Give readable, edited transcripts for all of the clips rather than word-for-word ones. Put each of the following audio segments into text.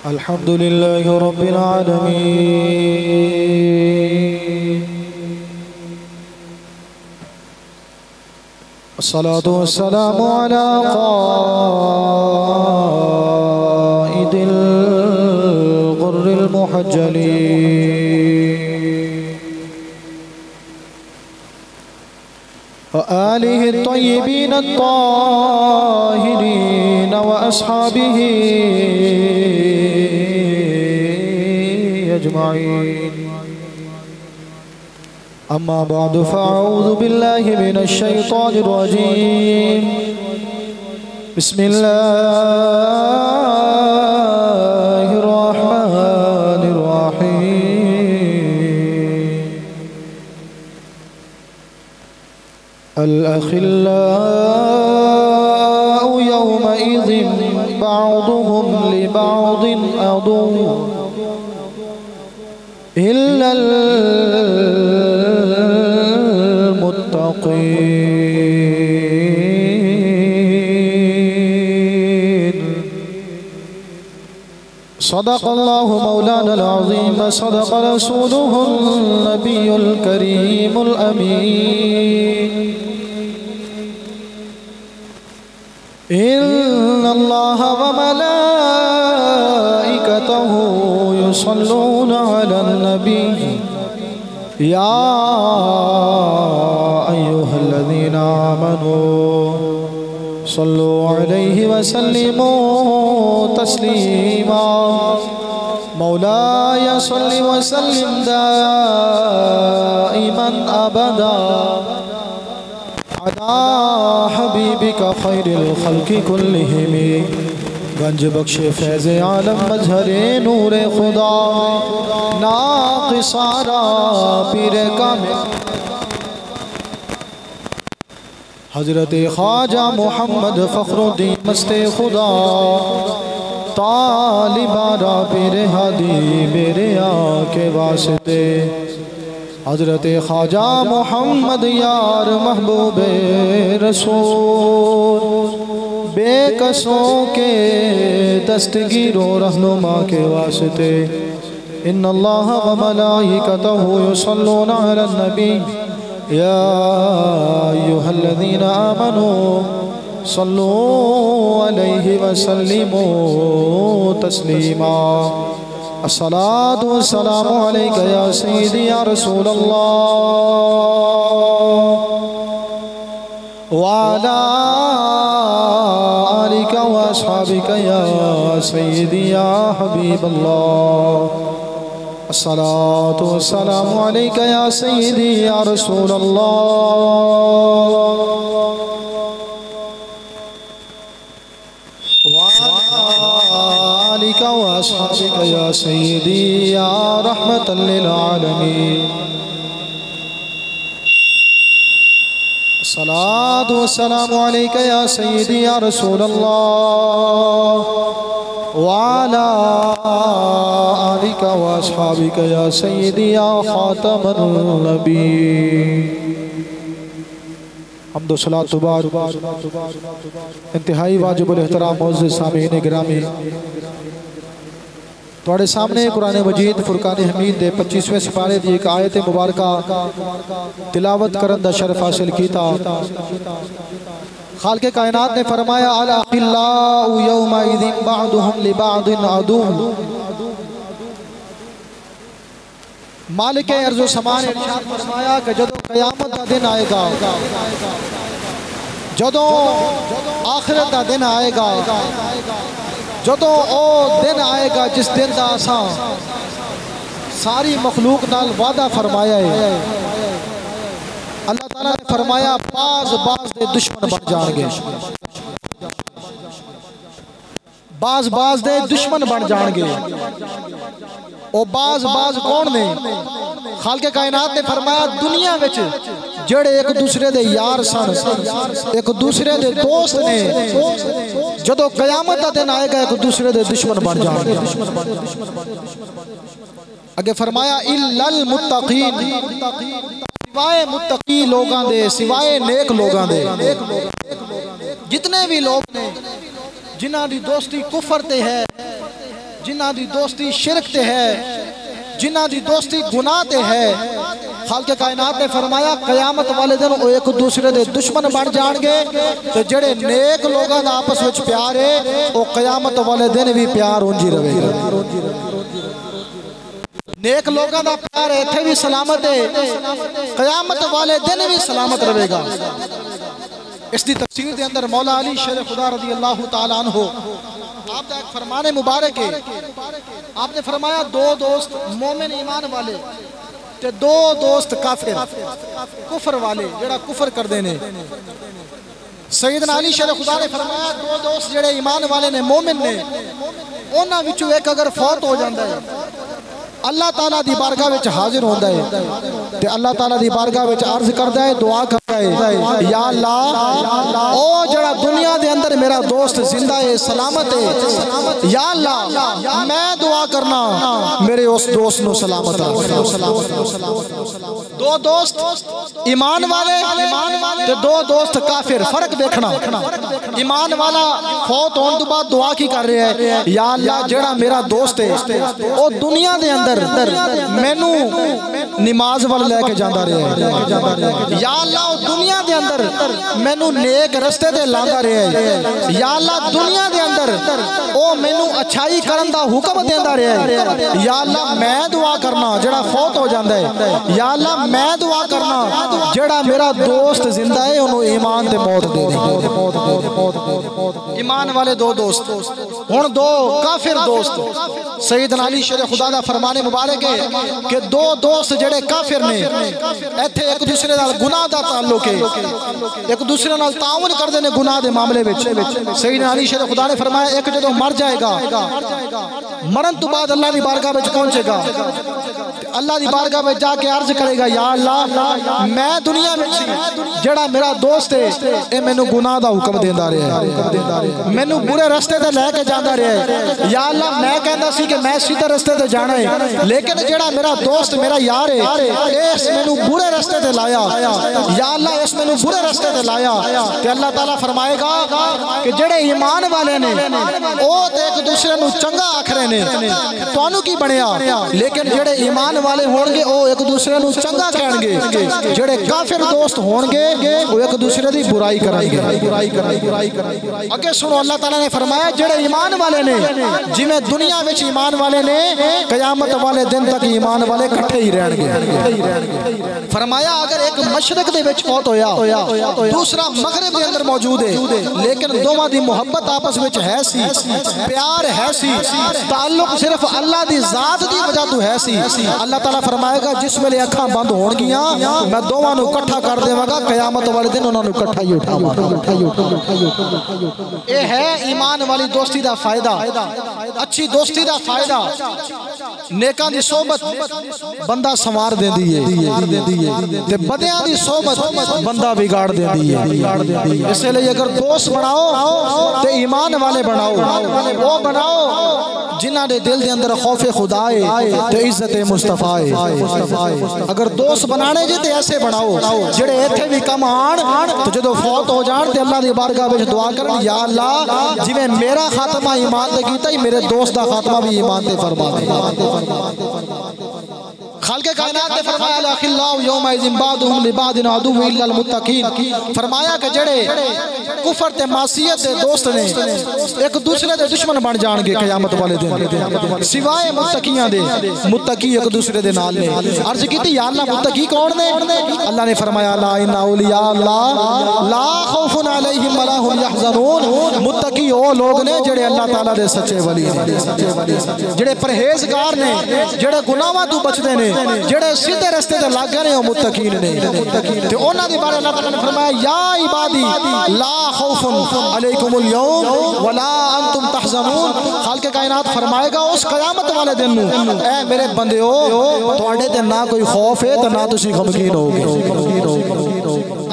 الحمد لله رب العالمين، الصلاة والسلام على قائد الغر المحجلين وآله الطيبين الطاهرين وأصحابه أجمعين. أما بعد فأعوذ بالله من الشيطان الرجيم. بسم الله الرحمن الرحيم. الأخلاء يومئذ بعضهم لبعض عدو إلا المتقين. صدق الله مولانا العظيم، صدق رسوله النبي الكريم الأمين. إن الله وملائكته يصلون على النبي يا أيها الذين آمنوا صلوا عليه وسلموا تسليما. مولاي صل وسلم دائما أبدا على حبيبك خير الخلق كلهم. گنج بخش فیض عالم مظہر نور خدا ناقصارا پیر کامل حضرت خواجہ محمد فخر الدین مست خدا طالبارا پیر ہادی میرے آنکھ واسطے حضرت خواجہ محمد یار محبوب رسول بے قصوں کے دستگیر و رہنما کے واسطے. ان اللہ و ملائکتہ یصلون علی النبی یا ایہا الذین آمنوا صلوا علیہ وسلموا تسلیما. الصلاة والسلام علیکہ یا سیدی یا رسول اللہ وعلا آلک واصحابک یا سیدی یا حبیب اللہ. الصلاة والسلام علیکہ یا سیدی یا رسول اللہ وعليك وأصحابك يا سيدي يا رحمة للعالمين. الصلاة والسلام عليك يا سيدي يا رسول الله وعلى آلك وأصحابك يا سيدي يا خاتم النبي. حمد و صلاة بعد انتہائی واجب الاحترام معزز سامعین گرامی، تواڈے سامنے قرآن مجید فرقان حمید دے 25ویں سپارے دی ایک آیت مبارکہ تلاوت کرن دا شرف حاصل کیتا. خالق کائنات نے فرمایا الاخلاء یومئذ بعضهم لبعض عدو. مالک ارض و سما نے ارشاد فرمایا کہ جدو قیامت دا دن آئے گا، جدو آخرت دا دن آئے گا، جدو او دن آئے گا جس دن دا آسان ساری مخلوق نال وعدہ فرمایا ہے. اللہ تعالیٰ نے فرمایا بعض دے دشمن بن جان گے، بعض دے دشمن بن جان گے. او بعض کون نے؟ خالق کائنات نے فرمایا دنیا وچ جڑے ایک دوسرے دے یار سن، ایک دوسرے دے دوست نے، جدو قیامت دا دن آئے گا ایک دوسرے دے دشمن بن جان گے. اگے فرمایا اِلَّا الْمُتَّقِينَ، سوائے متقی لوگاں دے، سوائے نیک لوگاں دے. جتنے بھی لوگ نے جنہاں دی دوستی کفر تے ہے، جنہ دی دوستی شرک تے ہے، جنہ دی دوستی گناہ تے ہے، خالق کائنات نے فرمایا قیامت والے دن وہ ایک دوسرے دے دشمن بن جان گے، تے جڑے نیک لوگاں دا آپس وچ پیار ہے وہ قیامت والے دن بھی پیار ہونجی رہے گا۔ نیک لوگاں دا پیار ایتھے بھی سلامت ہے، قیامت والے دن بھی سلامت رہے گا۔ اس دی تفسیر دے اندر مولا علی شیر خدا رضی اللہ تعالیٰ عنہ آپ دا ایک فرمان مبارک ہے، آپ نے فرمایا دو دوست مومن ایمان والے تے دو دوست کافر کفر والے جڑا کفر کر دینے۔ سیدنا علی شیر خدا نے فرمایا دو دوست جڑے ایمان والے نے مومن نے، انہاں وچوں ایک اگر فوت ہو جاندہ ہے اللہ تعالیٰ دی بارگاہ وچ حاضر ہوندہ ہے تے اللہ تعالیٰ دی بارگاہ وچ عرض کردہ ہے، دعا کردہ ہے، یا اللہ او جڑا دنیا دے اندر میرا دوست زندہ ہے سلامت ہے، یا اللہ میں دعا کرنا میرے اس دوست نو سلامت رکھنا۔ دو دوست ایمان والے تے دو دوست کافر، فرق دیکھنا۔ ایمان والا فوت ہون تو بعد دعا کی کر رہے ہیں، یا اللہ جڑا میرا دوست ہے او دنیا دے اندر مینو نماز وال لے کے جاندہ رہے، یا اللہ دنیا دے اندر مینو نیک رستے دے لاندہ رہے، یا اللہ دنیا دے اندر او مینو اچھائی کرن دا حکم دیندہ رہے، یا اللہ میں دعا کرنا جڑا فوت ہو جاندہ ہے، یا اللہ میں دعا کرنا جڑا میرا دوست زندہ ہے انہوں ایمان تے موت دے دے۔ ایمان والے دو دوست ہن دو کافر دوست، سیدنا علی شیر خدا دا فرمان مبارک ہے کہ دو دوست جڑے کافر نے ایتھے ایک دوسرے نال گناہ دا تعلق ہے، ایک دوسرے نال تعاون کردے نے گناہ دے معاملے وچ۔ سیدنا علی شیر خدا نے فرمایا ایک جدوں مر جائے گا مرن تو بعد اللہ دی بارگاہ وچ پہنچے گا، اللہ دی بارگاہ وچ جا کے عرض کرے گا، یا اللہ میں دنیا وچ جڑا میرا دوست ہے اے مینوں گناہ دا حکم دیندا رہیا ہے، مینوں برے رستے تے لے کے جاندا رہیا ہے، یا اللہ میں کہندا سی کہ میں سیدھے رستے تے جانا ہے لیکن جڑا میرا دوست میرا یار ہے اس مینوں برے رستے تے لایا، یا اللہ اس مینوں برے رستے تے لایا، تے اللہ تعالیٰ فرمائے گا کہ جڑے ایمان والے نے او تے ایک دوسرے نوں چنگا آکھرے نے تانوں کی بنیا، لیکن جڑے ایمان والے ہون گے او ایک دوسرے نوں چنگا کہن گے، جڑے کافر دوست ہون گے وہ ایک دوسرے دی برائی کریں گے۔ اگے سنو اللہ تعالیٰ نے فرمایا جڑے ایمان والے نے جویں دنیا وچ ایمان والے نے قیامت والے دن تک ایمان والے کٹھے ہی رہن گے۔ فرمایا اگر ایک مشرق دے وچ فوت ہویا دوسرا مغرب دے اندر موجود ہے لیکن دوواں دی محبت آپس وچ ہے سی، پیار ہے سی، تعلق صرف اللہ دی ذات دی وجہ تو ہے سی، اللہ تعالیٰ فرمائے گا جس ویلے اکھاں بند ہون گیاں میں دوواں نو اکٹھا کر دیواں گا، قیامت والے دن انہاں نو اکٹھا ہی اٹھاواں گا۔ اے ہے ایمان والی دوستی دا فائدہ، اچھی دوستی دا فائدہ۔ نیکاں دی صحبت بندہ سنوار دیندی ہے تے بدیاں دی صحبت بندہ بگاڑ دیندی ہے، اس لئے اگر دوست بناؤ تے ایمان والے بناؤ، وہ بناؤ جنہ دے دل دے اندر خوف خدا ہے تے عزت مصطفیٰ ہے۔ اگر دوست بنانے جی تے ایسے بناؤ جڑے ایتھے بھی کم آن تو جدو فوت ہو جان تے اللہ دی بارگاہ وچ دعا کرن، یا اللہ جویں میرا خاتمہ ایمان تے کیتا ہی میرے دوست دا خاتمہ بھی ایمان تے فرما دے۔ خالق کائنات نے فرمایا الاخلاء یومئذ بعضهم لبعض عدو الا المتقین، فرمایا کہ جڑے کفر تے معصیت دے دوست نے ایک دوسرے دے دشمن بن جان گے قیامت والے دن سوائے متقیاں دے، متقی ایک دوسرے دے نال نے۔ عرض کیتی یا اللہ متقی کون نے؟ اللہ نے فرمایا لا ان اولیاء اللہ لا خوف علیہم ولا هم يحزنون، متقی وہ لوگ نے جڑے اللہ تعالیٰ دے سچے ولی نے، جڑے پرہیزگار نے، جڑے گناہاں تو بچدے نے، جڑے سیدھے رستے تے لگ گئے ہیں وہ متقین نے۔ تے انہاں دی بارے اللہ تعالیٰ نے فرمایا یا عبادی لا خوف علیکم اليوم ولا انتم تحزنون، خالق کائنات فرمائے گا اس قیامت والے دن نوں اے میرے بندیو تواڈے تے نہ کوئی خوف ہے تے نہ تسی غمگین ہوگے۔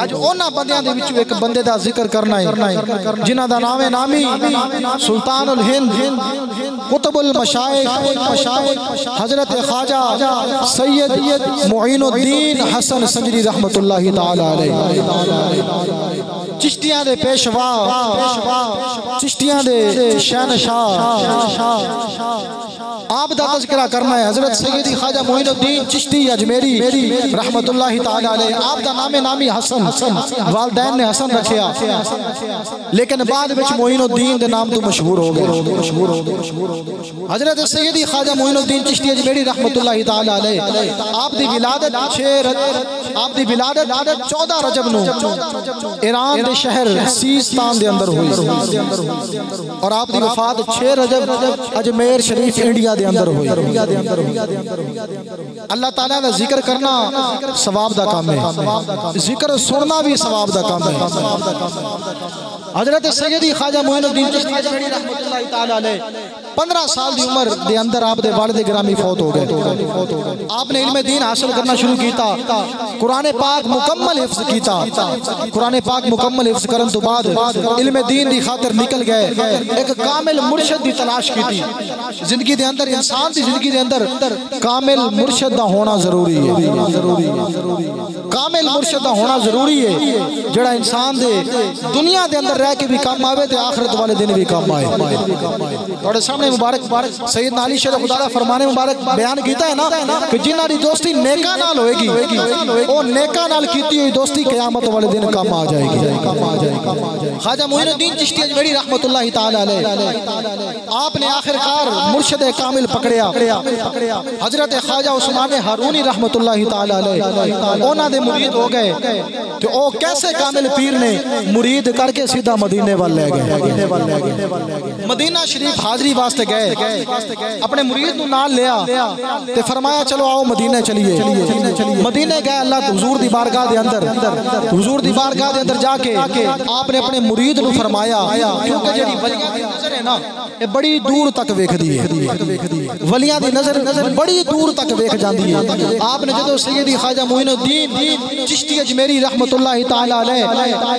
اج انہاں بندیاں دے وچوں ایک بندے دا ذکر کرنا ہے جنہاں دا نام ہے نامی سلطان الہند قطب المشائخ حضرت خواجہ سید معین الدین حسن سنجری رحمت اللہ تعالی علیہ۔ چشتیاں دے پیشوا چشتیاں دے شہنشاہ آپ دا تذکرہ کرنا ہے حضرت سیدی خواجہ معین الدین چشتی اجمیری رحمت اللہ تعالی علیہ آپ دا نامی حسن والدین نے حسن رکھیا لیکن بعد وچ معین الدین دے نام تو مشہور ہو گئے حضرت سیدی خواجہ معین الدین چشتی اجمیری رحمت اللہ تعالی علیہ آپ دی ولادت 14 رجب نو ایران دے شہر سیستان دے اندر ہوئی اور آپ دی وفات 6 رجب اجمیر شریف انڈیا دے اندر ہوئی اللہ تعالیٰ دا ذکر کرنا ثواب دا کام ہے ذکر سننا بھی ثواب دا کام ہے حضرت سیدی خواجہ معین الدین چشتی اجمیری رحمت اللہ تعالی علیہ 15 سال دی عمر دے اندر آپ دے والد گرامی فوت ہو گئے آپ نے علم دین حاصل کرنا شروع کیتا قرآن پاک مکمل حفظ کیتا قرآن پاک مکمل حفظ کرن تو بعد علم دین دی خاطر نکل گئے ایک کامل مرشد دی تلاش کیتی زندگی دے اندر انسان دی زندگی دے اندر کامل مرشد دا ہونا ضروری ہے کامل مرشد دا ہونا ضروری ہے جڑا انسان دے دنیا دے اندر رہ کے بھی کام آوے تے آخرت والے دن بھی کام آئے توڑے سامنے مبارک سیدنا علی شیر خدا دا فرمانے مبارک بیان کیتا ہے نا کہ جنہ دی دوستی نیکہ نال ہوئے گی وہ نیکہ نال کیتی ہوئی دوستی قیامت والے دن کام آ جائے گی خواجہ معین الدین چشتی اجمیری رحمت اللہ تعالی علیہ آپ نے آخرکار مرشد کامل پکڑیا حضرت خواجہ عثمان ہارونی رحمت اللہ تعالی علیہ اونا دے مرید ہو گئے تو او کیسے کامل پیر نے مرید کر کے سیدھا مدینے وال لے گئے مدینہ شریف حاضری واسطے گئے اپنے مرید نو نال لیا تے فرمایا چلو آؤ مدینے چلیے مدینے گئے اللہ حضور دی بارگاہ دے اندر حضور دی بارگاہ دے اندر جا کے آپ نے اپنے مرید نو فرمایا کیونکہ جڑی ولیاں دی نظر ہے نا یہ بڑی دور تک ویکھ دی ہے ولیاں دی نظر بڑی دور تک ویکھ جاندی ہے آپ نے جدو سیدی خواجہ معین الدین چشتی اجمیری رحمت اللہ تعالی علیہ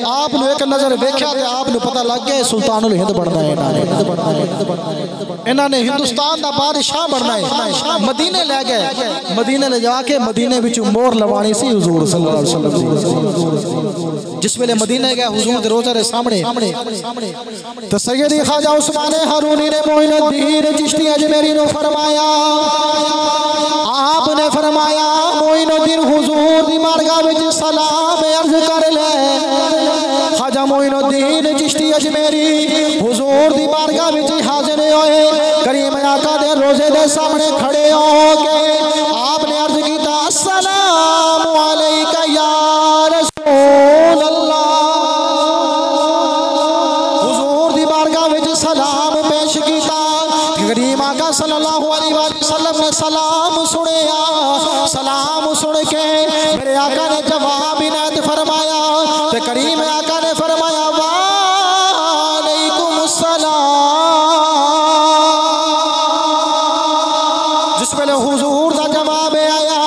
آپ نے ایک نظر ویکھیا تے آپ نے پتہ لگ گیا سلطان الہند بننا ہے انہاں نے ہندوستان دا بادشاہ بننا ہے مدینے لے گئے مدینے لے جا کے مدینے وچ مور لوانی سی حضور صلی اللہ علیہ وسلم جس ویلے مدینے گئے حضور دے روضے دے سامنے تو سیدی خواجہ عثمان ہارونی نے معین الدین چشتی اجمیری نو فرمایا آپ نے فرمایا معین الدین حضور دی بارگاہ وچ سلام عرض کر لے خواجہ معین الدین چشتی اجمیری حضور دی بارگاہ وچ حاضر ہوئے کریم آقا دے روزے دے سامنے کھڑے ہو کے آپ نے عرض کیتا السلام علیکہ یا رسول اللہ حضور دی بارگاہ وچ سلام پیش کیتا کریم آقا صلی اللہ علیہ وسلم نے سلام سن کے میرے آقا نے جواب عنایت فرمایا تے کریم آقا نے فرمایا وعلیکم السلام جس پہلے حضور دا جواب آیا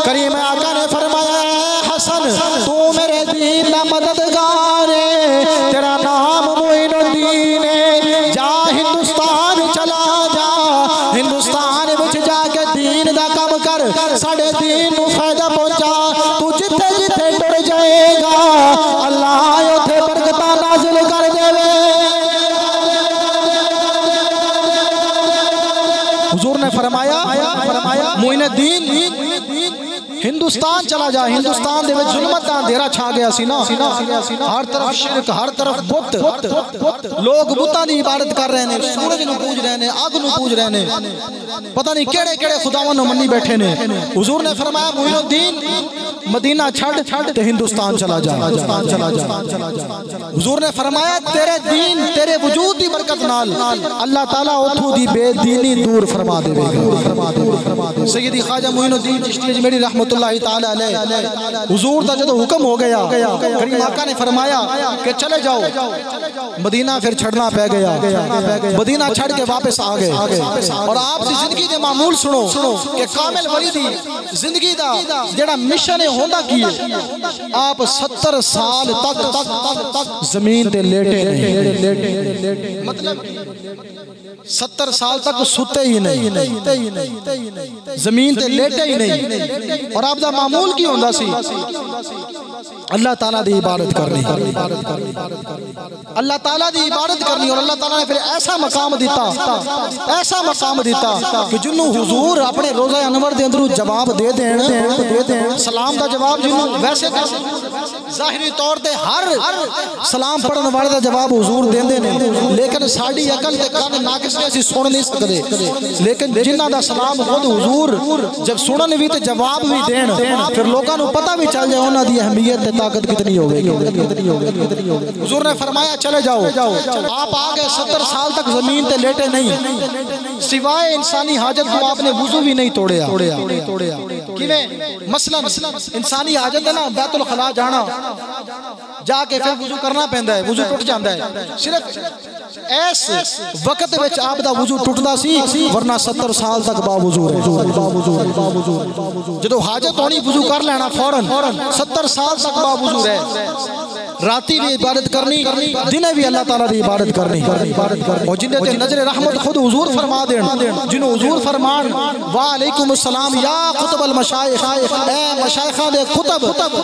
کریم آقا نے فرمایا اے حسن تو میرے دین دا مددگار ہے تیرا نام معین الدین ہے جا ہندوستان چلا جا ہندوستان وچ جا کے دین دا کم کر ساڑھے دین نو فائدہ پہنچا تو جتھے جتھے ٹر جائے گا اللہ اتھے برکتہ نازل کر دے وے حضور نے فرمایا معین الدین ہندوستان چلا جا ہندوستان دے وچ ظلمت دا اندھیرا چھا گیا سی نا ہر طرف شرک ہر طرف بت لوگ بتاں دی عبادت کر رہے ہیں سورج نو پوج رہے ہیں آگ نو پوج رہے ہیں پتہ نہیں کیڑے کیڑے خداواں نو منی بیٹھے نے حضور نے فرمایا معین الدین مدینہ چھڑ تے ہندوستان چلا جا حضور نے فرمایا تیرے دین تیرے وجود دی برکت نال اللہ تعالیٰ اتھو دی بے دینی دور فرما دے گا سیدی خواجہ معین الدین چشتی اجمیری رحمت اللہ تعالی علیہ حضور دا جدو حکم ہو گیا کریم آقا نے فرمایا کہ چلے جاؤ مدینہ پھر چھڑنا پہ گیا مدینہ چھڑ کے واپس آ گئے اور آپ دی زندگی دے معمول سنو کہ کامل ولی دی زندگی دا جڑا مشن ہوندہ کیے آپ 70 سال تک زمین تے لیٹے نہیں مطلب 70 سال تک ستے ہی نہیں زمین تے لیٹے ہی نہیں اور آپ دا معمول کی ہوندہ سی اللہ تعالیٰ دی عبادت کرنی، اللہ تعالیٰ دی عبادت کرنی. اور اللہ تعالیٰ نے پھر ایسا مقام دیتا کہ جنہوں حضور اپنے روزہ انور دے اندروں جواب دے دیں سلام دا جواب جنہوں ویسے ظاہری طور تے ہر سلام پڑھنے والے دا جواب حضور دیندے نے، لیکن ساڑی عقل تے کان ناقص نے اسی سن نہیں سکتے. لیکن جنہ دا سلام خود حضور جب سنن بھی تے جواب بھی دین، پھر لوگاں نو پتہ بھی چل جائے انہاں دی اہمیت تے طاقت کتنی ہوگی. حضور نے فرمایا چلے جاؤ. آپ آگے 70 سال تک زمین تے لیٹے نہیں، سوائے انسانی حاجت کو آپ نے وضو بھی نہیں توڑیا. مثلا انسانی حاجت ہے نا بیت الخلا جانا، جا کے پھر وضو کرنا پیندا ہے، وضو ٹوٹ جاندا ہے. صرف ایس وقت وچ آپ دا وضو ٹوٹدا سی، ورنہ 70 سال تک با وضو ہے. جدو حاجت ہونی وضو کر لینا فوراً، 70 سال تک با وضو رہے. راتی بھی عبادت کرنی، دنے بھی اللہ تعالیٰ دی عبادت کرنی. اور جنہیں تے نظر رحمت خود حضور فرما دین، جنہوں حضور فرمان وعلیکم السلام یا قطب المشائخ، اے مشائخہ دے قطب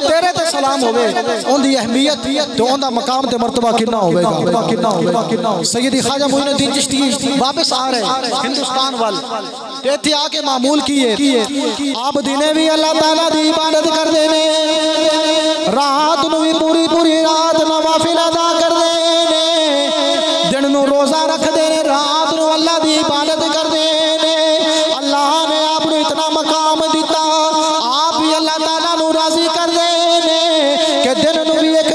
تیرے تے سلام ہوئے. ان دی اہمیت تو ان دا مقام تے مرتبہ کنا ہوئے گا. سیدی خواجہ معین الدین چشتی واپس آ رہے ہندوستان وال، تیتھی آ کے معمول کیے آپ دنے بھی اللہ تعالیٰ دی عبادت کر دینے، رات نو بھی پوری رات نوافل ادا کر دینے، دن نو روزہ رکھ دینے، رات نو اللہ دی عبادت کر دینے. اللہ نے آپ نے اتنا مقام دیتا، آپ بھی اللہ تعالیٰ نو راضی کر دینے کہ دن نو بھی ایک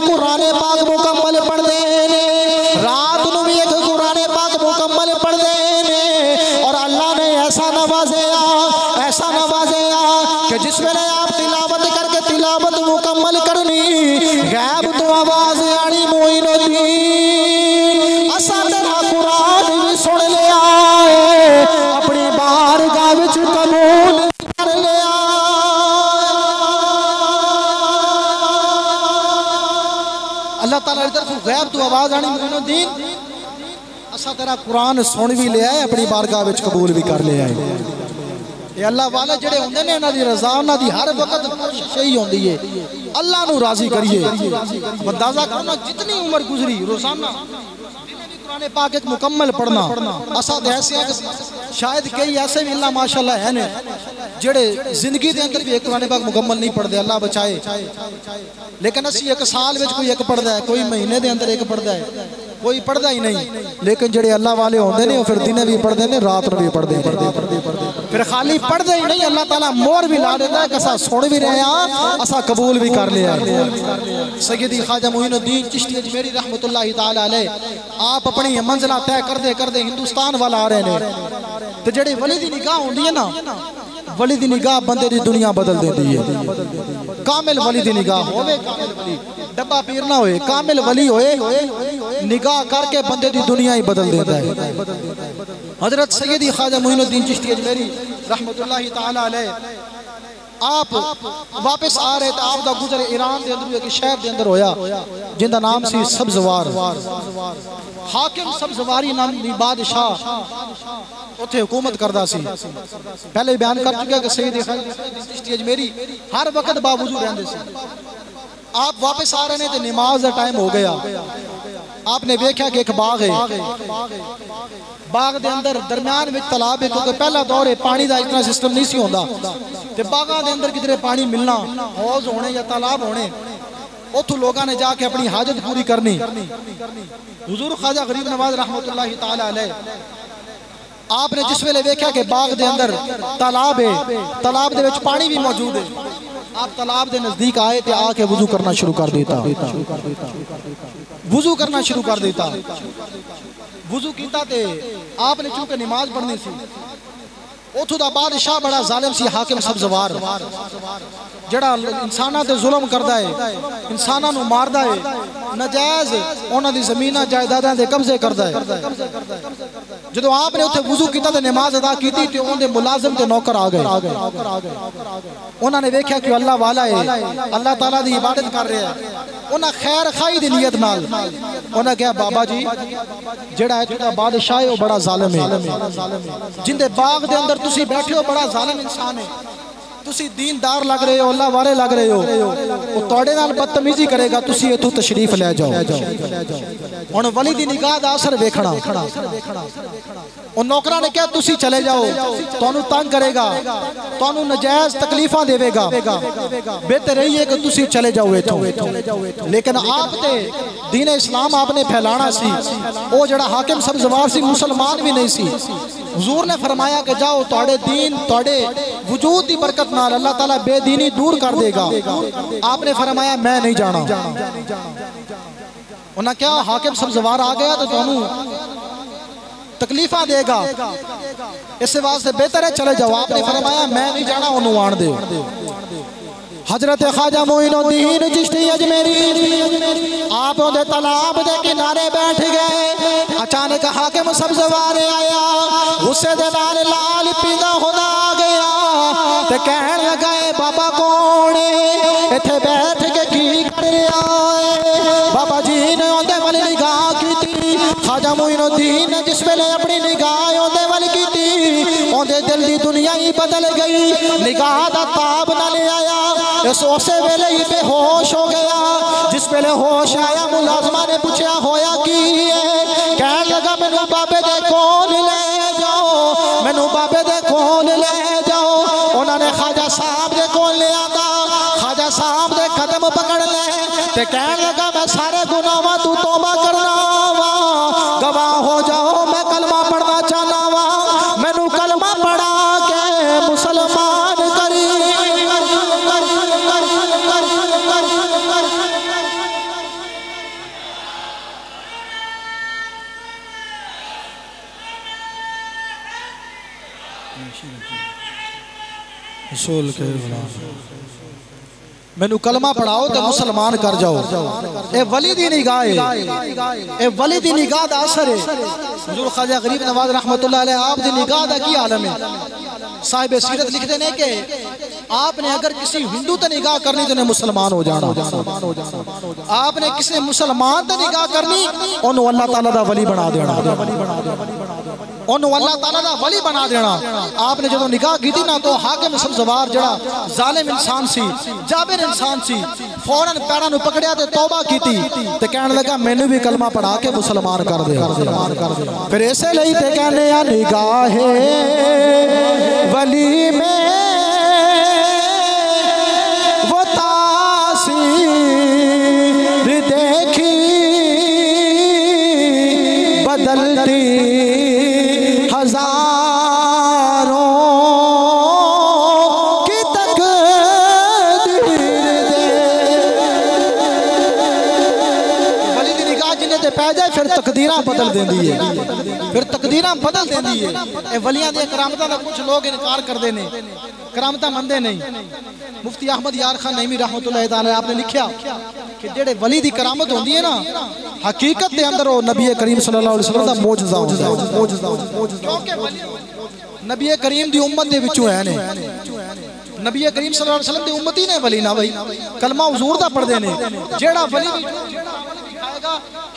قرآن پاک مکمل پڑھ دینے، رات نو بھی ایک قرآن پاک مکمل پڑھ دینے. اور اللہ نے ایسا نوازیا کہ جس میں آپ تلاوت کر کے تلاوت مکمل کرنی، غیب تو آواز آنی معین الدین اسا تیرا قرآن بھی سن لیا ہے، اپنی بارگاہ وچ قبول کر لیا. اللہ تعالیٰ کی طرف غیب تو آواز آنی معین الدین اسا تیرا قرآن سن بھی لیا ہے، اپنی بارگاہ وچ قبول بھی کر لیا ہے. یہ اللہ والے جڑے ہوندے نے انہاں دی رضا انہاں دی ہر وقت کوشش ہی ہوندی ہے اللہ نو راضی کریے. اندازہ کرنا جتنی عمر گزری روزانہ قرآن پاک ایک مکمل پڑھنا. اسا تے ایسے شاید کئی ایسے بھی اللہ ماشاءاللہ ہے نے جڑے زندگی دے اندر بھی ایک قرآن پاک مکمل نہیں پڑھ دے، اللہ بچائے. لیکن اسی ایک سال وچ کوئی ایک پڑھدا ہے، کوئی مہینے دے اندر ایک پڑھدا ہے، کوئی پڑھدا ہی نہیں. لیکن جڑے اللہ والے ہوندے نے وہ پھر دنے بھی پڑھ دے نے، رات نو بھی پڑھ دے. پھر خالی پڑھ دے ہی نہیں، اللہ تعالیٰ مور بھی لا دیتا ہے کہ اسا سن بھی رہے ہیں، اسا قبول بھی کر لیا. سیدی خواجہ معین الدین چشتی اجمیری رحمت اللہ تعالیٰ علیہ آپ اپنی منزلہ طے کر دے ہندوستان والا آ رہے ہیں. تو جڑی ولی دی نگاہ ہوندی ہے نا، ولی دی نگاہ بندے دی دنیا بدل دیتی ہے. کامل ولی دی نگاہ ہوئے، کامل ولی ڈبا پیر نہ ہوئے، کامل ولی ہوئے نگاہ کر کے بندے دی دنیا ہی بدل دیتا ہے. حضرت سیدی خواجہ معین الدین چشتی اجمیری رحمت اللہ تعالیٰ علیہ آپ واپس آ رہے تھے. آپ دا گزر ایران دے اندر ایک شہر دے اندر ہویا جن دا نام سی سبزوار. حاکم سبزواری نامی بادشاہ اتھے حکومت کردہ سی. پہلے بیان کر چکے کہ سیدی خواجہ چشتی اجمیری ہر وقت باوضو رہندے سے. آپ واپس آ رہے تھے، نماز دا ٹائم ہو گیا. آپ نے دیکھا کہ ایک باغ ہے، باغ دے اندر درمیان میں تالاب ہے، کیونکہ پہلا دور ہے پانی دا اتنا سسٹم نہیں سی ہوندا. تے باغاں دے اندر کدھر پانی ملنا، حوض ہونے یا تالاب ہونے، اتھو لوگاں نے جا کے اپنی حاجت پوری کرنی. حضور خواجہ غریب نواز رحمت اللہ تعالیٰ علیہ آپ نے جس ویلے دیکھا کہ باغ دے اندر تالاب ہے، تالاب دے وچ پانی بھی موجود ہے، آپ تالاب دے نزدیک آئے تے آ کے وضو کرنا شروع کر دیتا. وضو کرنا شروع کر دیتا. وضو کیتا تے آپ نے چونکہ نماز پڑھنی سی. اتھو دا بادشاہ بڑا ظالم سی حاکم سبزوار، جڑا انساناں تے ظلم کردا ہے، انساناں نو ماردا ہے، ناجائز انہاں دی زمیناں جائیداداں دے قبضے کردا ہے. جدو آپ نے اتھے وضو کیتا تے نماز ادا کیتی تے انہاں دے ملازم تے نوکر آ گئے. انہاں نے دیکھا کہ اللہ والا ہے، اللہ تعالیٰ دی عبادت کر رہے ہیں. انہاں خیر خائی دی نیت نال انہاں کہا بابا جی جڑا ہے تہاڈا بادشاہ ہے وہ بڑا ظالم ہے، جن دے باغ دے اندر تسی بیٹھے ہو بڑا ظالم انسان ہے. تسی دیندار لگ رہے ہو اللہ والے لگ رہے ہو وہ توڑے نال بدتمیزی کرے گا تسی اتھوں تشریف لے جاؤ ہن ولی دی نگاہ دا اثر ویکھنا او نوکراں نے کہا تسی چلے جاؤ تانوں تنگ کرے گا تانوں ناجائز تکلیفاں دے گا بہتر ہے کہ تسی چلے جاؤ اتھوں لیکن آپ تے دین اسلام آپ نے پھیلانا سی او جڑا حاکم سبزوار سی مسلمان بھی نہیں سی حضور نے فرمایا کہ جاؤ توڑے دین توڑے وجود دی برکت نال اللہ تعالیٰ بے دینی دور کر دے گا آپ نے فرمایا میں نہیں جانا انہاں کیا حاکم سبزوار آ گیا تو تانوں تکلیفہ دے گا اس سے واسطے بہتر ہے چلے جاؤ آپ نے فرمایا میں نہیں جانا انہوں آن دے حضرت خواجہ معین الدین چشتی اجمیری آپ دے تالاب دے کنارے بیٹھ گئے اچانک حاکم سبزوار آیا غصے دے نال لال پیدا ہونا آ گیا تے کہن لگائے بابا کونے ایتھے بیٹھ کے کی کرے آئے بابا جی نے اندے والی نگاہ کی تھی خواجہ معین الدین نے جس ویلے اپنی نگاہ اندے والی کی تھی اندے دل دی دنیا ہی بدل گئی نگاہ دا تاب نہ لے آیا اس اسے ویلے ہی بے ہوش ہو گیا جس ویلے ہوش آیا ملازمہ نے پوچھا ہویا کی ہے کہنے لگا مینوں بابے دے کول لے جاؤ مینوں بابے دے کول لے جاؤ انہوں نے خواجہ صاحب دے کول لے آتا خواجہ صاحب دے قدم پکڑ لے تے کہنے لگا میں سارے گناہاں تو توبہ کرنا وا گواہ ہو جاؤ میں کلمہ پڑھنا چاہنا وا مینوں کلمہ پڑھا کے مسلمان کری رسول کے مینوں کلمہ پڑھاؤ تو مسلمان کر جاؤ اے ولی دی نگاہ ہے اے ولی دی نگاہ دا اثر ہے حضور خواجہ غریب نواز رحمت اللہ علیہ آپ دی نگاہ دا کی عالم ہے صاحب سیرت لکھ دینے کہ آپ نے اگر کسی ہندو تے نگاہ کرنی تو انہیں مسلمان ہو جانا آپ نے کسی مسلمان تے نگاہ کرنی انہوں اللہ تعالیٰ دا ولی بنا دینا انہوں اللہ تعالیٰ دا ولی بنا دینا آپ نے جب نگاہ کی تھی نا تو حاکم سبزوار جڑا ظالم انسان سی جابر انسان سی فوراً پیرا نو پکڑیا تے توبہ کی تھی تے کہنے لگا میں نے بھی کلمہ پڑھا کے مسلمان کر دے پھر ایسے لئی تے کہنے یا نگاہ ولی میں وہ تاثیر دیکھی بدلتی ہزاروں کی تقدیر دے ولی دی نگاہ جنہیں تے پہ جائے پھر تقدیرہ بدل دیں دیئے پھر تقدیرہ بدل دیں دیئے اے ولیاں دے کرامتہ دا کچھ لوگ انکار کر دینے کرامتہ مندے نہیں مفتی احمد یار خان نعیمی رحمت اللہ تعالی آپ نے لکھیا کہ جڑے ولی دی کرامت ہوندی ہے نا حقیقت دے اندر وہ نبی کریم صلی اللہ علیہ وسلم دا معجزہ ہوتا ہے کیونکہ نبی کریم دی امت دے وچوں ہے نے نبی کریم صلی اللہ علیہ وسلم دی امتی نے ولی نہ بھائی کلمہ حضور دا پڑھ دینے جیڑا ولی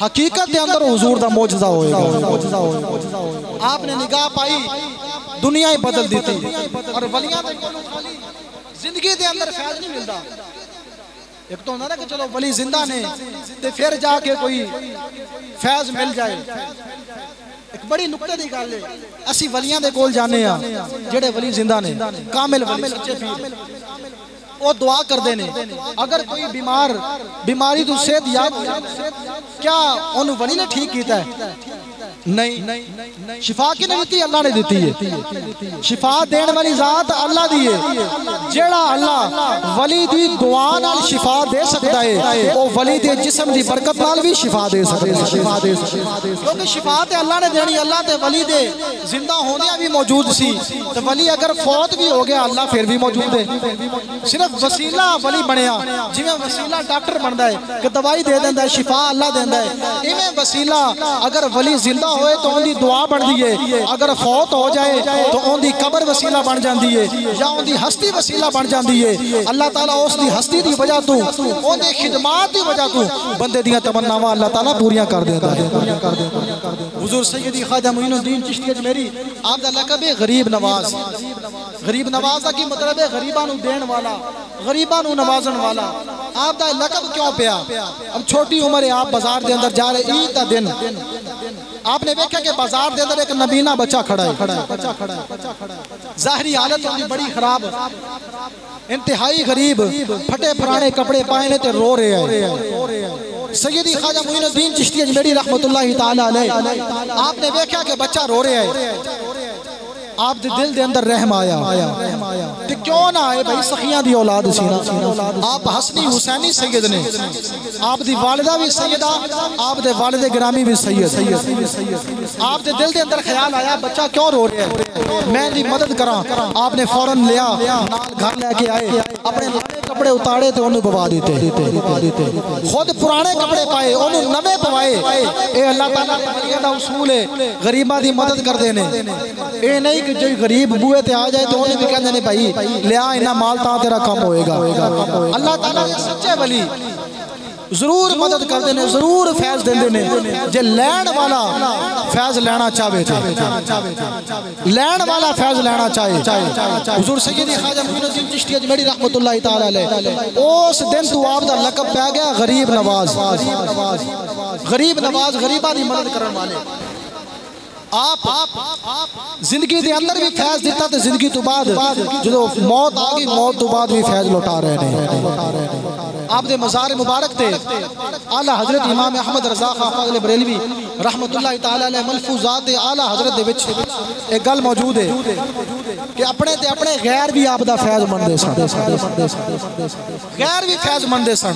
حقیقت دے اندر حضور دا معجزہ ہوئے گا آپ نے نگاہ پائی دنیا ہی بدل دیتی اور ولیاں دے کولوں خالی زندگی دے اندر فیض نہیں ملتا ایک تو ہونا نا کہ چلو ولی زندہ نے تے پھر جا کے کوئی فیض مل جائے ایک بڑی نکتہ دی گل ہے اسی ولیاں دے کول جانے ہاں جڑے ولی زندہ نے کامل ولی سچے پیر وہ دعا کر دینے اگر کوئی بیماری تو صحت یاد کیا انہوں ولی نے ٹھیک کیتا ہے نہیں شفا کی نہیں دیتی اللہ نے دیتی ہے شفا دین والی ذات اللہ دی ہے جیڑا اللہ ولی دی دعا نال شفا دے سکتا ہے وہ ولی دے جسم دی برکت نال بھی شفا دے سکتا ہے کیونکہ شفا تے اللہ نے دینی اللہ تے ولی دے زندہ ہونے بھی موجود سی تو ولی اگر فوت بھی ہو گیا اللہ پھر بھی موجود ہے صرف وسیلہ ولی بنیا جی میں وسیلہ ڈاکٹر بندا ہے کہ دوائی دے دیندا ہے شفا اللہ دیندا ہے ایویں وسیلہ اگر ولی زندہ ہوئے تو ان دی دعا بن دیئے، اگر فوت ہو جائے تو ان دی قبر وسیلہ بن جان دیئے یا ان دی ہستی وسیلہ بن جان دیئے۔ اللہ تعالیٰ اس دی ہستی دی وجہ تو ان دی خدمات دی وجہ تو بندے دیاں تمناواں اللہ تعالیٰ پوریاں کر دیتا ہے۔ حضور سیدی خواجہ معین الدین چشتی اجمیری آپ دا لقب ہے غریب نواز۔ غریب نواز دا کی مطلب ہے غریباں نو دین والا، غریباں نو نوازن والا۔ آپ دا لقب کیوں پیا؟ اب چھوٹی عمر ہے، آپ بازار دے اندر جا رہے عید دا دن، آپ نے دیکھا کہ بازار دے اندر ایک نبینا بچہ کھڑا ہے، ظاہری حالت ہوگی بڑی خراب، انتہائی غریب، پھٹے پرانے کپڑے پائنے تے رو رہے ہیں۔ سیدی خواجہ معین الدین چشتی اجمیری رحمت اللہ تعالیٰ علیہ آپ نے دیکھا کہ بچہ رو رہے ہیں، آپ دے دل دے اندر رحم آیا تے کیوں نہ آئے بھائی سخیاں دی اولاد سی نا۔ آپ حسنی حسینی سید نے، آپ دی والدہ بھی سیدہ، آپ دے والد گرامی بھی سید۔ آپ دے دل دے اندر خیال آیا بچہ کیوں رو رہے ہیں، میں دی مدد کراں۔ آپ نے فوراں لیا، نال گھر لے کے آئے، اپنے کپڑے اتارے تے انہوں بوا دیتے، خود پرانے کپڑے پائے انہوں نوے پوائے۔ اے اللہ تعالیٰ دا اصول ہے غریبہ دی مدد کر دینے، اے نہیں کہ جو غریب بوئے تے آ جائے تو انہیں بھی کہنے نہیں بھائی لیا انہا مال تاں تیرا کم ہوئے گا۔ اللہ تعالیٰ نے سچے ولی ضرور مدد کر دینے، ضرور فیض دے دینے، جے لین والا فیض لینا چاہے تھے، لین والا فیض لینا چاہے۔ حضور سیدی خواجہ معین الدین چشتی اجمیری رحمت اللہ تعالیٰ علیہ اس دن تو آپ دا لقب پہ گیا غریب نواز۔ غریب نواز، غریبہ دی مدد کرن والے۔ آپ زندگی دے اندر بھی فیض دیتا تے زندگی تو بعد جو موت آگئی موت تو بعد بھی فیض لوٹا رہے ہیں۔ آپ دے مزار مبارک تے اعلیٰ حضرت امام احمد رضا خان فاضل بریلوی رحمت اللہ تعالیٰ علیہ ملفوظات اعلیٰ حضرت دے وچ ایک گل موجود ہے کہ اپنے تے اپنے غیر بھی آپ دا فیض مندے سن، غیر بھی فیض مندے سن۔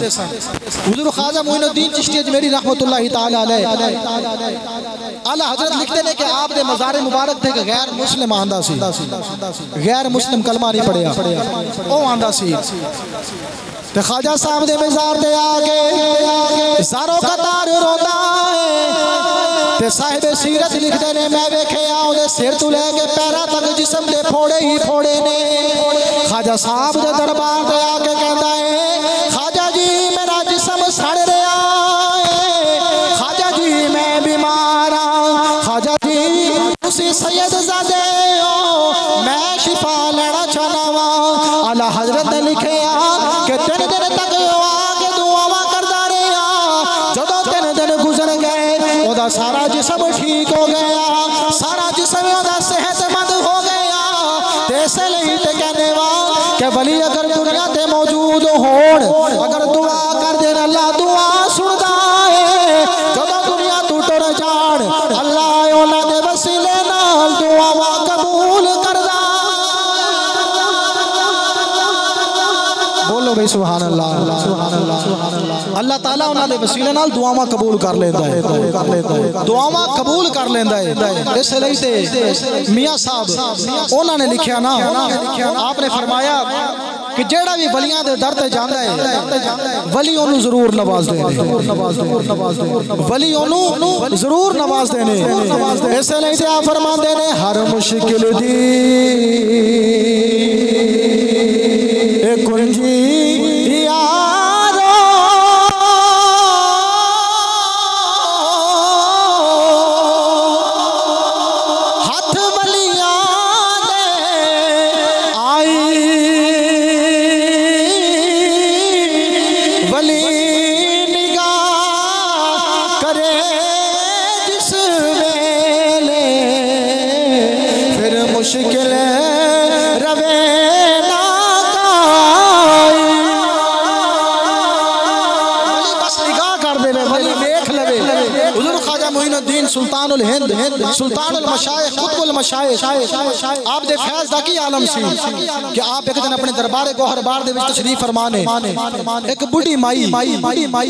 حضور خواجہ معین الدین چشتی اجمیری رحمت اللہ تعالیٰ علیہ اعلیٰ حضرت لکھتے ہیں کہ آپ دے مزار مبارک تھے کہ غیر مسلم آندہ سی، غیر مسلم کلمہ نہیں پڑھیا، او آندہ سی۔ تے خواجہ صاحب دے مزار دے آگے زاروں کا تار روتا ہے تے صاحب سیرت لکھ دینے میں بیکھے آؤں دے سر تو لے کے پیرا تک جسم دے پھوڑے ہی پھوڑے نے۔ خواجہ صاحب دے دربار دے آگے کہتا ہے خواجہ جی میرا جسم سڑ رہا ہے، خواجہ جی میں بیمار ہوں، خواجہ جی اسی سید زادے ہو میں شفا لینا چاہنا ہوں۔ اعلیٰ حضرت نے لکھے کہ تین دن تک آگے دعاواں کردہ رہا، جدو تین دن گزر گئے وہ دا سارا جسم ٹھیک ہو گیا، سارا جسم وہ دا صحت مند ہو گیا۔ تیسے لئی تے کہنے وہاں کہ ولی اگر دنیا تے موجود ہون، اگر دعا کر دین اللہ دعا سنتا ہے، جدو دنیا تو ٹر جان اللہ اولاد وسیلے نال دعاواں قبول کردہ۔ بولو بھئی سبحان اللہ۔ اللہ تعالیٰ انہاں دے وسیلے نال دعاواں قبول کر لیندہ ہے، دعاواں قبول کر لیندہ ہے۔ اس لئے تے میاں صاحب انہاں نے لکھیا نا، آپ نے فرمایا کہ جیڑا بھی ولیاں دے در تے جاندہ ہے ولی انہوں ضرور نواز دینے، ولی انہوں ضرور نواز دینے۔ اس لئے تے آپ فرمان دینے ہر مشکل دی ایک کنجی یارو ہاتھ ولیاں دے آئی، ولی نگاہ کرے جس ویلے پھر مشکل روے سلطان الہند، سلطان المشائخ، قطب المشائخ۔ آپ دے فیض دا کی عالم سی کہ آپ ایک دن اپنے دربار گوہر بار دے وچ تشریف فرمانے، ایک بڑی مائی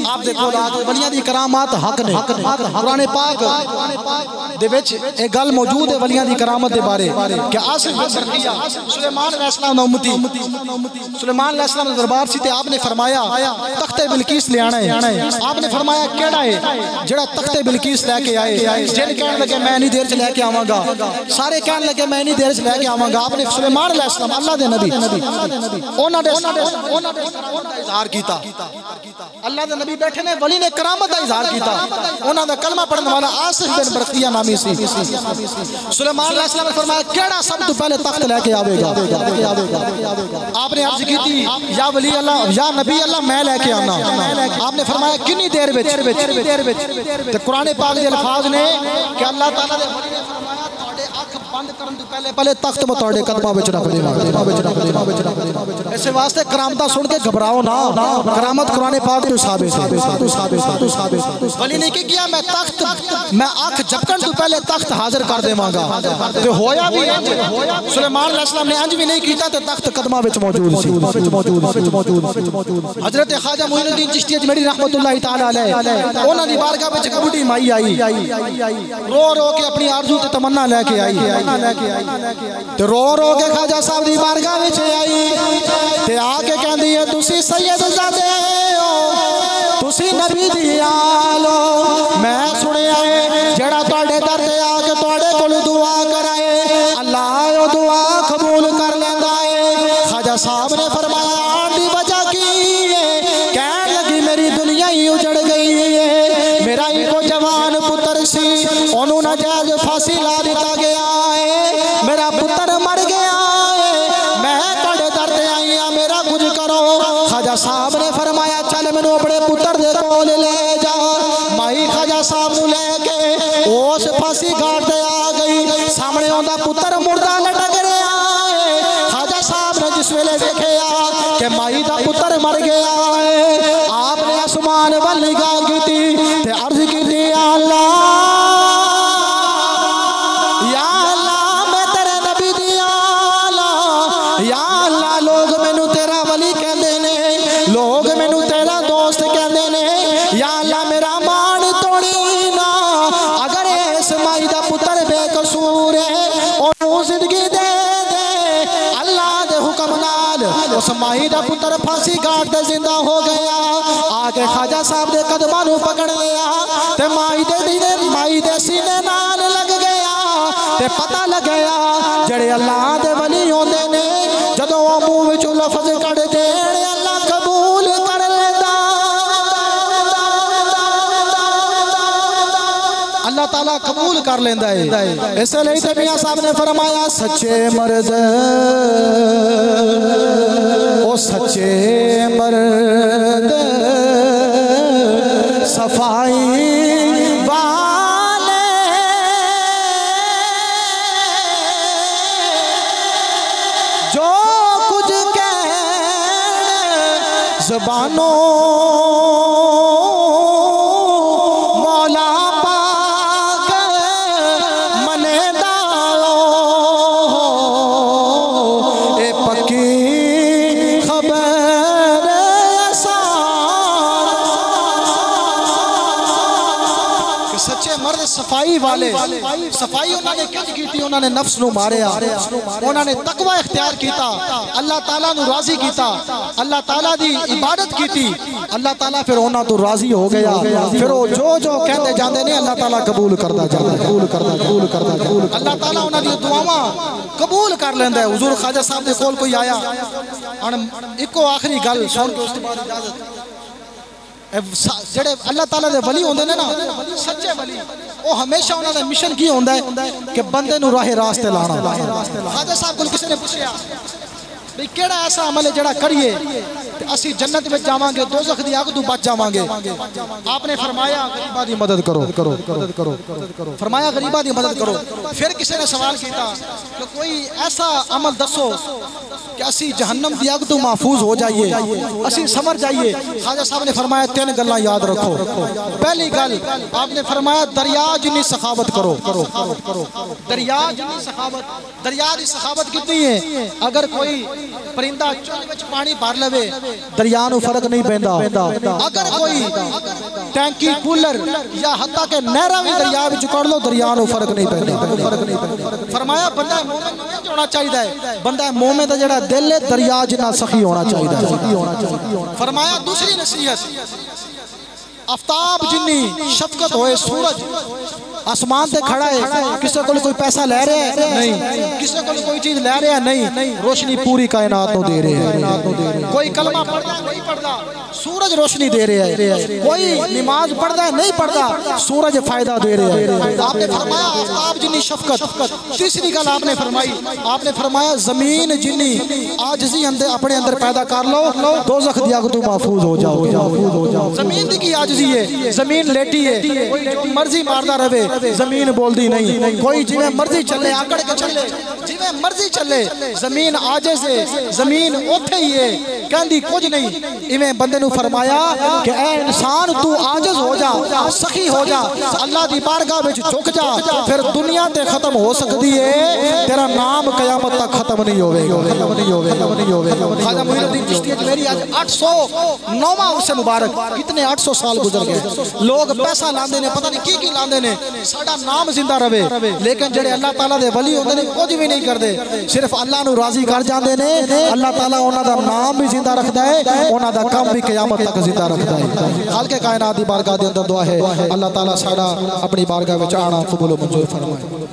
آپ دے کول آ کے ولیاں دی کرامات حق نے۔ قرآن پاک دے وچ ایک گل موجود ہے ولیاں دی کرامت دے بارے کہ آصف بن برقیہ سلیمان علیہ السلام دا امتی، سلیمان علیہ السلام دا دربار سی تے آپ نے فرمایا تخت تخت بلقیس لے آنا ہے. آپ نے فرمایا کیڑا ہے جڑا تخت بلقیس لے کے آئے. جن کہنے لگے میں نہیں دیر چ لے کے آواں گا, سارے کہنے لگے میں نہیں دیر چ لے کے آواں گا. آپ نے سلیمان علیہ السلام اللہ دے نبی انہاں دے اظہار کیتا. اللہ دے نبی بیٹھے نے, ولی نے کرامت دا اظہار کیتا. انہاں دا کلمہ پڑھنے والا آصف بن برقیہ نامی سی. سلیمان علیہ السلام نے فرمایا کیڑا سب تو پہلے تخت لے کے آوے گا. آپ نے عرض کی تھی یا ولی اللہ یا نبی اللہ میں لے کے آنا. آپ نے فرمایا کنی دیر وچ. تے قرآن پاک دے الفاظ نے کہ اللہ تعالیٰ دے ولی نے فرمایا تواڈے اکھ بند کرن تو پہلے تخت میں تواڈے قدماں وچ رکھ دیواں. اس واسطے کرامتاں سن کے گھبراؤ نہ. کرامت قرآن پاک تو ثابت ہے. ولی نے کیا میں تخت میں اکھ جھپکن تو پہلے تخت حاضر کر دیواں گا. تے ہویا بھی انج. سلیمان علیہ السلام نے انج بھی نہیں کیتا تے تخت قدماں وچ موجود سی. حضرت خواجہ معین الدین چشتی اجمیری رحمۃ اللہ تعالی علیہ انہاں دی بارگاہ وچ ایک بڈھی مائی آئی, رو رو کے اپنی آرزو تے تمنا لے کے آئی. تے رو رو کے خواجہ صاحب دی بارگاہ وچ آئی تے آ کے کہندی ہے تسی سید زادے ہو, تسی نبی دی آل ہو. میں سنیا ہے جڑا تواڈے در تے آ کے تواڈے کول دعا کرائے اللہ او دعا قبول کر لیندا ہے. خواجہ صاحب نے فرمایا آن دی وجہ کی ہے؟ کہن لگی میری دنیا ہی اجڑ گئی ہے. میرا ہی کو جوان پتر سی اونوں ناجائز پھانسی لا دتا گیا ہے. میرا پتر مر گیا ہے. میں تواڈے در تے آئی ہاں, میرا کچھ کرو. خواجہ صاحب نے فرمایا چل مینوں اپنے پتر دے کول لے جا. مائی خواجہ صاحب نوں لے کے اس پھانسی گھاٹ تے آ گئی. سامنے اوندا پتر مردہ لٹک رہا ہے. خواجہ صاحب نے جس ویلے دیکھیا کہ مائی دا پتر مر گیا ہے, آپ نے آسمان ول نگاہ کیتی تے عرض کیتی یا اللہ لوگ مینوں تیرا ولی کہندے نے, لوگ مینوں تیرا دوست کہندے نے. یا اللہ میرا مان توڑی نا. اگر اس مائی دا پتر بے قصور ہے اونوں زندگی دے دے. اللہ دے حکم نال اس مائی دا پتر پھانسی گھاٹ تے زندہ ہو گیا. آ کے خواجہ صاحب دے قدماں نوں پکڑ لیا تے مائی دے سینے نال لگ گیا تے پتہ لگیا جڑے اللہ دے ولی ہوندے نے جدوں وہ منہ وچوں لفظ کڈ دین اللہ قبول کر لیندا. اللہ تعالیٰ قبول کر لیندا ہے. اس لیے تے میاں صاحب نے فرمایا سچے مرد او سچے مرد صفائی زبانوں مولا پاک منے داؤ اے پکی خبر کہ سچے مرد صفائی والے. صفائی انہوں نے کیا کی تھی؟ انہوں نے نفس نو ماریا, انہوں نے تقوی اختیار کیتا, اللہ تعالیٰ نو راضی کیتا, اللہ تعالیٰ دی عبادت کیتی. اللہ تعالیٰ پھر انہوں تو راضی ہو گیا. پھر وہ جو کہتے جاندے نے اللہ تعالیٰ قبول کرتا جاتا. اللہ تعالیٰ انہوں دی دعاواں قبول کر لیندا ہے. حضور خواجہ صاحب دے کول کوئی آیا ایکو آخری گل سن کے اس بعد اجازت. جڑے اللہ تعالیٰ دے ولی ہوندے نے نا سچے ولی, وہ ہمیشہ انہوں نے مشن کی ہوندا ہے کہ بندے نو راہ راستے لانا. خواجہ صاحب کو کسی نے پوچھا بھئی کیڑا ایسا عمل ہے جڑا کریے تے اسی جنت میں جاواں گے, دوزخ دی اگ تو بچ جاواں گے. آپ نے فرمایا غریباں دی مدد کرو. فرمایا غریباں دی مدد کرو. پھر کسی نے سوال کیتا کہ کوئی ایسا عمل دسو کہ اسی جہنم دی اگ تو محفوظ ہو جائیے, اسی سمر جائیے. خواجہ صاحب نے فرمایا 3 گلاں یاد رکھو. پہلی گل آپ نے فرمایا دریا جنی سخاوت کرو. دریا جنی سخاوت, دریا دی سخاوت کتنی ہے؟ اگر کوئی پرندہ چولی وچ پانی بھر لوے دریا نو فرق نہیں پیندا اگر کوئی ٹینکی کولر یا حتیٰ کہ نہراں بھی دریا وچ کر لو دریا نو فرق نہیں پیندا فرمایا بندہ مومن نہیں ہونا چاہیے بندہ مومن دا جڑا دل ہے دریا جنا سخی ہونا چاہیے فرمایا دوسری نصیحت آفتاب جنی شفقت ہوئے سورج آسمان تے کھڑا ہے کسے کو کوئی پیسہ لے رہے ہیں نہیں کسے کو کوئی چیز لے رہے ہیں نہیں روشنی پوری کائنات نو دے رہے ہیں کوئی کلمہ پڑھتا نہیں پڑھتا سورج روشنی دے رہے ہیں کوئی نماز پڑھتا ہے نہیں پڑھتا سورج فائدہ دے رہے ہیں آپ نے فرمایا آفتاب جنی شفقت تیسری گل آپ نے فرمائی آپ نے فرمایا زمین جنی عاجزی اپنے اندر پیدا کر لو دوزخ دی اگ تو محفوظ ہو جاؤ زمین دی کی عاجزی ہے زمین لیٹی ہے کوئی جو مرضی ماردا رہے زمین بول دی نہیں کوئی جویں مرضی چلے آکڑ کے چلے جویں مرضی چلے زمین عاجز ہے زمین اوتھے ہی ہے کہندی کچھ نہیں ایویں بندے نو فرمایا کہ اے انسان تو عاجز ہو جا سخی ہو جا اللہ دی بارگاہ وچ جھک جا پھر دنیا تے ختم ہو سکدی ہے تیرا نام قیامت تک ختم نہیں ہوے گا خواجہ معین الدین چشتی میری آج 809واں عرص مبارک اتنے 800 سال گزر گئے لوگ پیسہ لاندے نے پتہ نہیں کی لاندے نے ساڈا نام زندہ رہے لیکن جڑے اللہ تعالیٰ دے ولی ہوندے نے کچھ بھی نہیں کردے صرف اللہ نو راضی کر جاندے نے اللہ تعالیٰ انہاں دا نام بھی زندہ رکھدا ہے انہاں دا کام بھی قیامت تک زندہ رکھدا ہے خالق کائنات دی بارگاہ دے اندر دعا ہے اللہ تعالیٰ ساڈا اپنی بارگاہ وچ آنا قبول و منظور فرمائے